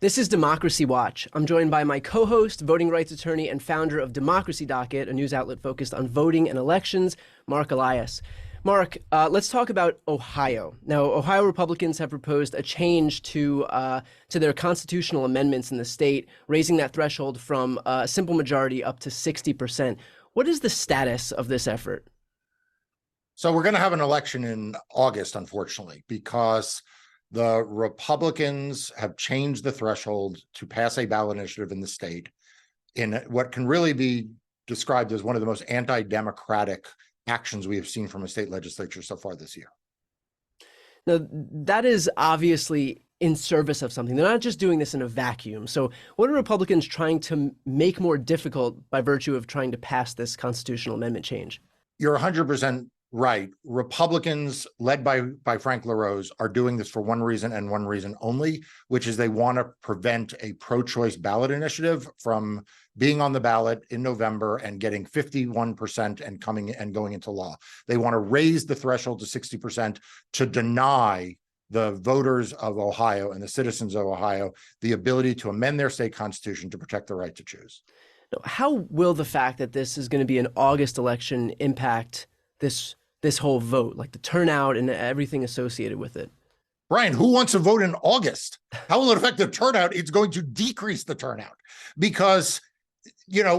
This is Democracy Watch. I'm joined by my co-host, voting rights attorney, and founder of Democracy Docket, a news outlet focused on voting and elections, Marc Elias. Marc, let's talk about Ohio. Now, Ohio Republicans have proposed a change to their constitutional amendments in the state, raising that threshold from a simple majority up to 60%. What is the status of this effort? So we're going to have an election in August, unfortunately, because the Republicans have changed the threshold to pass a ballot initiative in the state in what can really be described as one of the most anti-democratic actions we have seen from a state legislature so far this year. Now, that is obviously in service of something. They're not just doing this in a vacuum. So what are Republicans trying to make more difficult by virtue of trying to pass this constitutional amendment change? You're 100% right. Republicans led by Frank LaRose are doing this for one reason and one reason only, which is they want to prevent a pro-choice ballot initiative from being on the ballot in November and getting 51% and coming and going into law. They want to raise the threshold to 60% to deny the voters of Ohio and the citizens of Ohio the ability to amend their state constitution to protect the right to choose. Now, how will the fact that this is going to be an August election impact this whole vote, like the turnout and everything associated with it? Brian, who wants to vote in August? How will it affect the turnout? It's going to decrease the turnout because,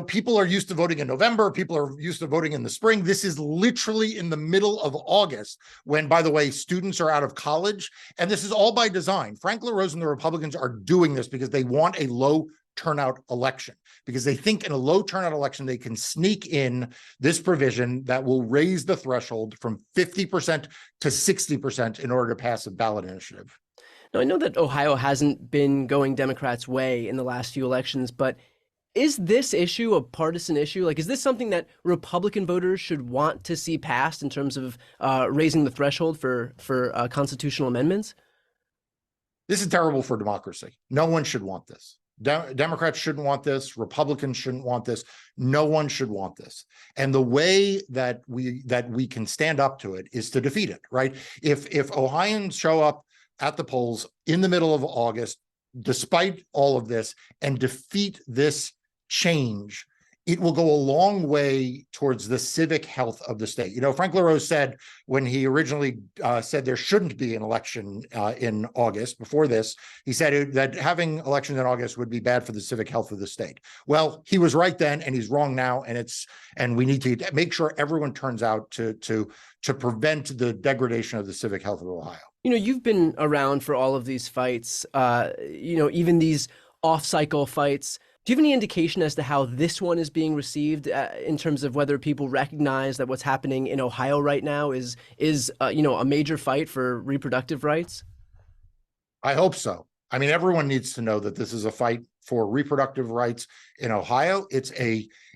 people are used to voting in November. People are used to voting in the spring. This is literally in the middle of August when, by the way, students are out of college. And this is all by design. Frank LaRose and the Republicans are doing this because they want a low turnout election, because they think in a low turnout election, they can sneak in this provision that will raise the threshold from 50% to 60% in order to pass a ballot initiative. Now, I know that Ohio hasn't been going Democrats' way in the last few elections, but is this issue a partisan issue? Like, is this something that Republican voters should want to see passed in terms of raising the threshold for constitutional amendments? This is terrible for democracy. No one should want this. Democrats shouldn't want this. Republicans shouldn't want this. No one should want this. And the way that we can stand up to it is to defeat it, right? If Ohioans show up at the polls in the middle of August, despite all of this, and defeat this change, it will go a long way towards the civic health of the state. Frank LaRose said when he originally said there shouldn't be an election in August, before this, he said that having elections in August would be bad for the civic health of the state. Well, he was right then, and he's wrong now, and we need to make sure everyone turns out to prevent the degradation of the civic health of Ohio. You've been around for all of these fights, even these off-cycle fights. Do you have any indication as to how this one is being received in terms of whether people recognize that what's happening in Ohio right now is a major fight for reproductive rights? I hope so. I mean, everyone needs to know that this is a fight for reproductive rights in Ohio.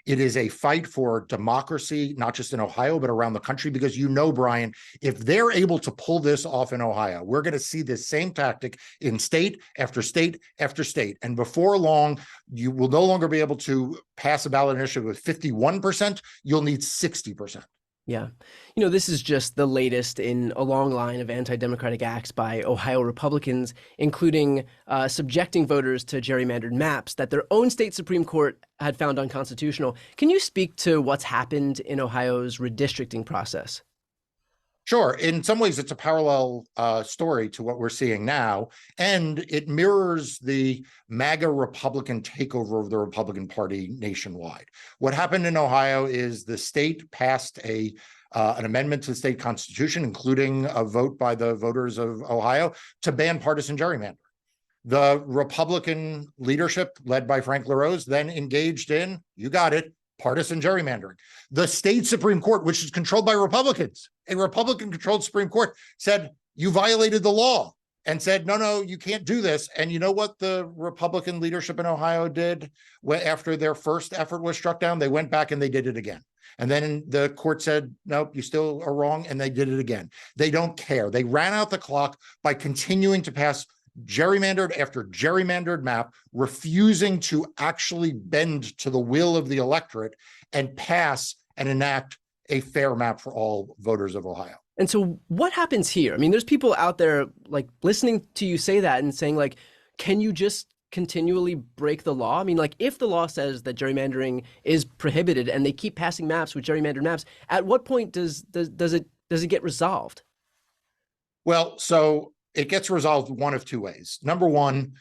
It is a fight for democracy, not just in Ohio, but around the country, because Brian, if they're able to pull this off in Ohio, we're going to see this same tactic in state after state after state. And before long, you will no longer be able to pass a ballot initiative with 51%. You'll need 60%. Yeah. This is just the latest in a long line of anti-democratic acts by Ohio Republicans, including subjecting voters to gerrymandered maps that their own state Supreme Court had found unconstitutional. Can you speak to what's happened in Ohio's redistricting process? Sure. In some ways, it's a parallel story to what we're seeing now, and it mirrors the MAGA Republican takeover of the Republican Party nationwide. What happened in Ohio is the state passed an amendment to the state constitution, including a vote by the voters of Ohio, to ban partisan gerrymandering. The Republican leadership, led by Frank LaRose, then engaged in, you got it, partisan gerrymandering. The state Supreme Court, which is controlled by Republicans, a Republican-controlled Supreme Court, said, you violated the law, and said, no, you can't do this. And you know what the Republican leadership in Ohio did after their first effort was struck down? They went back and they did it again. And then the court said, nope, you still are wrong, and they did it again. They don't care. They ran out the clock by continuing to pass gerrymandered after gerrymandered map, refusing to actually bend to the will of the electorate and pass and enact a fair map for all voters of Ohio. And so what happens here? I mean, there's people out there like listening to you say that and saying like, can you just continually break the law? I mean, like, if the law says that gerrymandering is prohibited and they keep passing maps with gerrymandered maps, at what point does it get resolved? Well, so it gets resolved one of two ways. Number one,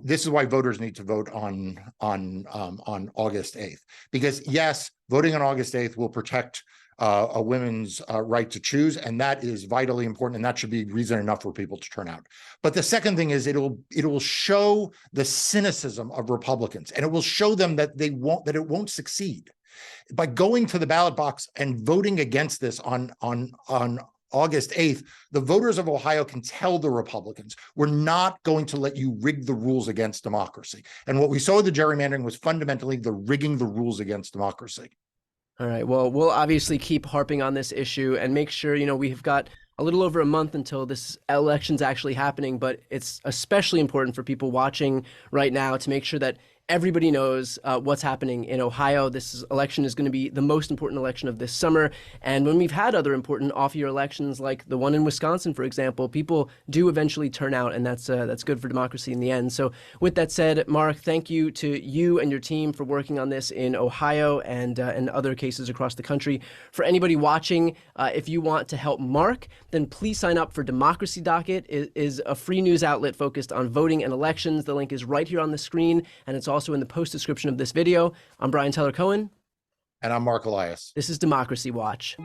this is why voters need to vote on August 8th, because yes, voting on August 8th will protect a women's right to choose, and that is vitally important, and that should be reason enough for people to turn out. But the second thing is it will show the cynicism of Republicans, and it will show them that it won't succeed. By going to the ballot box and voting against this on August 8th, the voters of Ohio can tell the Republicans, we're not going to let you rig the rules against democracy. And what we saw with the gerrymandering was fundamentally the rigging the rules against democracy. All right. Well, we'll obviously keep harping on this issue and make sure, we've got a little over a month until this election's actually happening, but it's especially important for people watching right now to make sure that everybody knows what's happening in Ohio. This election is going to be the most important election of this summer. And when we've had other important off-year elections, like the one in Wisconsin, for example, people do eventually turn out, and that's good for democracy in the end. So with that said, Marc, thank you to you and your team for working on this in Ohio and other cases across the country. For anybody watching, if you want to help Marc, then please sign up for Democracy Docket. It is a free news outlet focused on voting and elections. The link is right here on the screen, and it's also in the post description of this video. I'm Brian Teller Cohen. And I'm Marc Elias. This is Democracy Watch.